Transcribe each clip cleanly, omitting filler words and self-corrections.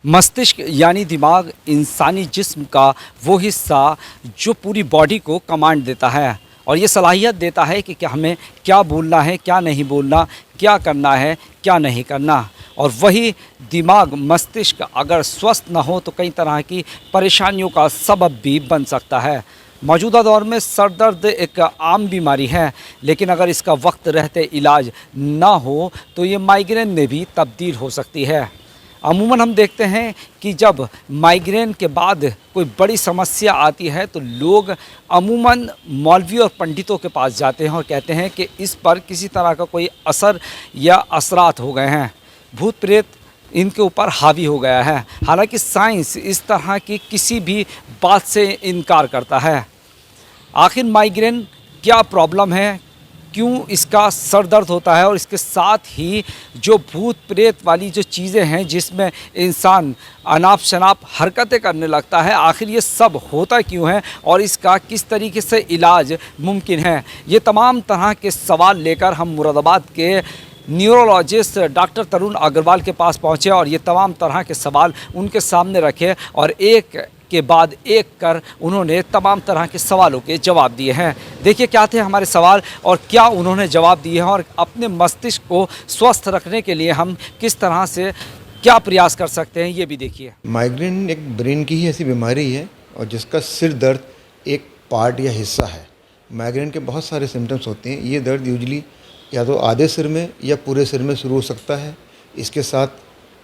मस्तिष्क यानी दिमाग इंसानी जिस्म का वो हिस्सा जो पूरी बॉडी को कमांड देता है और ये सलाहियत देता है कि हमें क्या बोलना है, क्या नहीं बोलना, क्या करना है, क्या नहीं करना। और वही दिमाग मस्तिष्क अगर स्वस्थ ना हो तो कई तरह की परेशानियों का सबब भी बन सकता है। मौजूदा दौर में सर दर्द एक आम बीमारी है, लेकिन अगर इसका वक्त रहते इलाज ना हो तो ये माइग्रेन में भी तब्दील हो सकती है। अमूमन हम देखते हैं कि जब माइग्रेन के बाद कोई बड़ी समस्या आती है तो लोग अमूमन मौलवी और पंडितों के पास जाते हैं और कहते हैं कि इस पर किसी तरह का कोई असर या असरात हो गए हैं, भूत प्रेत इनके ऊपर हावी हो गया है। हालांकि साइंस इस तरह की किसी भी बात से इनकार करता है। आखिर माइग्रेन क्या प्रॉब्लम है, क्यों इसका सर दर्द होता है और इसके साथ ही जो भूत प्रेत वाली जो चीज़ें हैं जिसमें इंसान अनाप शनाप हरकतें करने लगता है, आखिर ये सब होता क्यों है और इसका किस तरीके से इलाज मुमकिन है, ये तमाम तरह के सवाल लेकर हम मुरादाबाद के न्यूरोलॉजिस्ट डॉक्टर तरुण अग्रवाल के पास पहुँचे और ये तमाम तरह के सवाल उनके सामने रखे और एक के बाद एक कर उन्होंने तमाम तरह के सवालों के जवाब दिए हैं। देखिए क्या थे हमारे सवाल और क्या उन्होंने जवाब दिए हैं और अपने मस्तिष्क को स्वस्थ रखने के लिए हम किस तरह से क्या प्रयास कर सकते हैं, ये भी देखिए। माइग्रेन एक ब्रेन की ही ऐसी बीमारी है और जिसका सिर दर्द एक पार्ट या हिस्सा है। माइग्रेन के बहुत सारे सिम्टम्स होते हैं। ये दर्द यूजली या तो आधे सिर में या पूरे सिर में शुरू हो सकता है। इसके साथ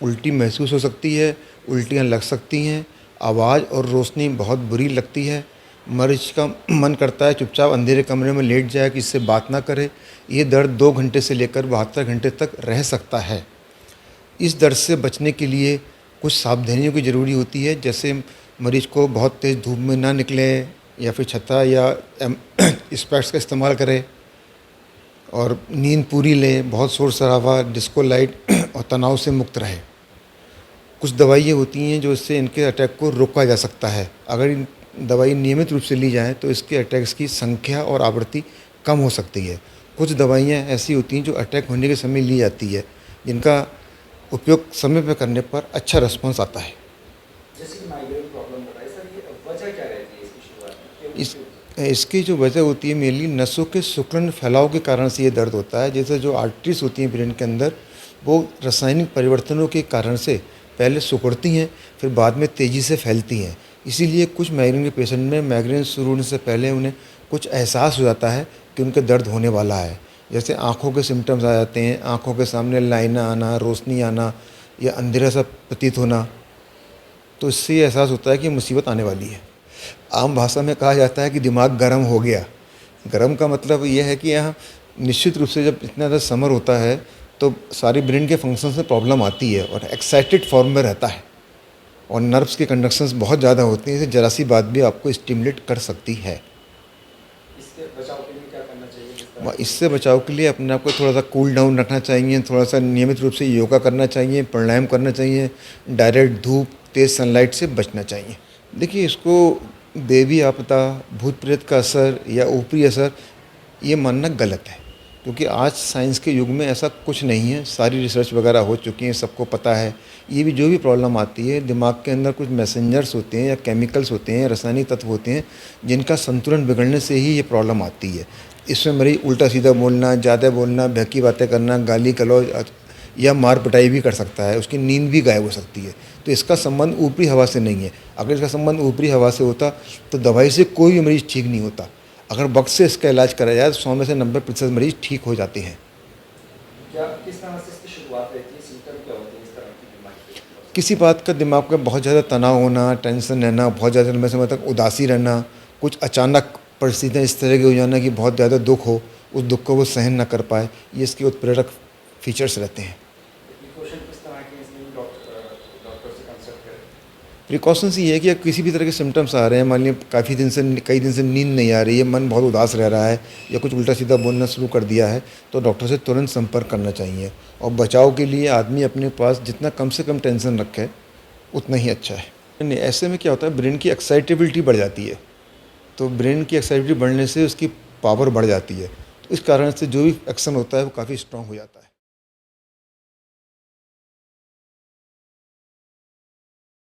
उल्टी महसूस हो सकती है, उल्टियाँ लग सकती हैं, आवाज़ और रोशनी बहुत बुरी लगती है। मरीज का मन करता है चुपचाप अंधेरे कमरे में लेट जाए, कि इससे बात ना करे। ये दर्द 2 घंटे से लेकर 72 घंटे तक रह सकता है। इस दर्द से बचने के लिए कुछ सावधानियों की ज़रूरी होती है, जैसे मरीज को बहुत तेज़ धूप में ना निकले या फिर छत्ता या स्पेक्स का इस्तेमाल करे और नींद पूरी लें, बहुत शोर शराबा, डिस्को लाइट और तनाव से मुक्त रहे। कुछ दवाइयाँ होती हैं जो इससे इनके अटैक को रोका जा सकता है। अगर इन दवाई नियमित रूप से ली जाए तो इसके अटैक्स की संख्या और आवृत्ति कम हो सकती है। कुछ दवाइयाँ ऐसी होती हैं जो अटैक होने के समय ली जाती है, जिनका उपयोग समय पर करने पर अच्छा रिस्पॉन्स आता है। जैसे कि माइग्रेन प्रॉब्लम बताई सर, ये वजह क्या रहती है इसकी शुरुआत में? इसकी जो वजह होती है मेनली नसों के सिकुड़न फैलाव के कारण से ये दर्द होता है। जैसे जो आर्टरीज होती हैं ब्रेन के अंदर, वो रासायनिक परिवर्तनों के कारण से पहले सिकुड़ती हैं, फिर बाद में तेज़ी से फैलती हैं। इसीलिए कुछ माइग्रेन के पेशेंट में माइग्रेन शुरू होने से पहले उन्हें कुछ एहसास हो जाता है कि उनके दर्द होने वाला है। जैसे आँखों के सिम्टम्स आ जाते हैं, आँखों के सामने लाइनें आना, रोशनी आना या अंधेरा सा प्रतीत होना, तो इससे ये एहसास होता है कि मुसीबत आने वाली है। आम भाषा में कहा जाता है कि दिमाग गर्म हो गया। गर्म का मतलब ये है कि यहाँ निश्चित रूप से जब इतना ज़्यादा समर होता है तो सारी ब्रेन के फंक्शंस में प्रॉब्लम आती है और एक्साइटेड फॉर्म में रहता है और नर्व्स के कंडक्शंस बहुत ज़्यादा होती हैं। इससे जरा सी बात भी आपको स्टिमुलेट कर सकती है। इससे बचाव के लिए क्या करना चाहिए? इससे बचाव के लिए अपने आप को थोड़ा सा कूल डाउन रखना चाहिए, थोड़ा सा नियमित रूप से योगा करना चाहिए, प्राणायाम करना चाहिए, डायरेक्ट धूप, तेज़ सनलाइट से बचना चाहिए। देखिए, इसको देवी आपदा, भूत प्रेत का असर या ऊपरी असर ये मानना गलत है, क्योंकि आज साइंस के युग में ऐसा कुछ नहीं है। सारी रिसर्च वगैरह हो चुकी है, सबको पता है। ये भी जो भी प्रॉब्लम आती है, दिमाग के अंदर कुछ मैसेंजर्स होते हैं या केमिकल्स होते हैं, रासायनिक तत्व होते हैं, जिनका संतुलन बिगड़ने से ही ये प्रॉब्लम आती है। इसमें मरीज उल्टा सीधा बोलना, ज़्यादा बोलना, बहकी बातें करना, गाली गलौज या मार पिटाई भी कर सकता है, उसकी नींद भी गायब हो सकती है। तो इसका संबंध ऊपरी हवा से नहीं है। अगर इसका संबंध ऊपरी हवा से होता तो दवाई से कोई भी मरीज़ ठीक नहीं होता। अगर वक्त से इसका इलाज करा जाए तो 100 में से 90% मरीज ठीक हो जाते हैं। क्या किस तरह से इसकी शुरुआत रहती है, सिम्टम क्या होते हैं इस तरह की बीमारी के? किसी बात का दिमाग में बहुत ज़्यादा तनाव होना, टेंशन रहना, बहुत ज़्यादा लंबे समय तक उदासी रहना, कुछ अचानक परिस्थितियाँ इस तरह की हो जाना कि बहुत ज़्यादा दुख हो, उस दुख को वो सहन ना कर पाए, ये इसके उत्प्रेरक फीचर्स रहते हैं। प्रिकॉशंस ये है कि अगर किसी भी तरह के सिम्टम्स आ रहे हैं, मान लीजिए कई दिन से नींद नहीं आ रही है, मन बहुत उदास रह रहा है या कुछ उल्टा सीधा बोलना शुरू कर दिया है, तो डॉक्टर से तुरंत संपर्क करना चाहिए। और बचाव के लिए आदमी अपने पास जितना कम से कम टेंशन रखे उतना ही अच्छा है। नहीं, ऐसे में क्या होता है, ब्रेन की एक्साइटेबिलिटी बढ़ जाती है। तो ब्रेन की एक्साइटेबिलिटी बढ़ने से उसकी पावर बढ़ जाती है। तो इस कारण से जो भी एक्शन होता है वो काफ़ी स्ट्रॉन्ग हो जाता है।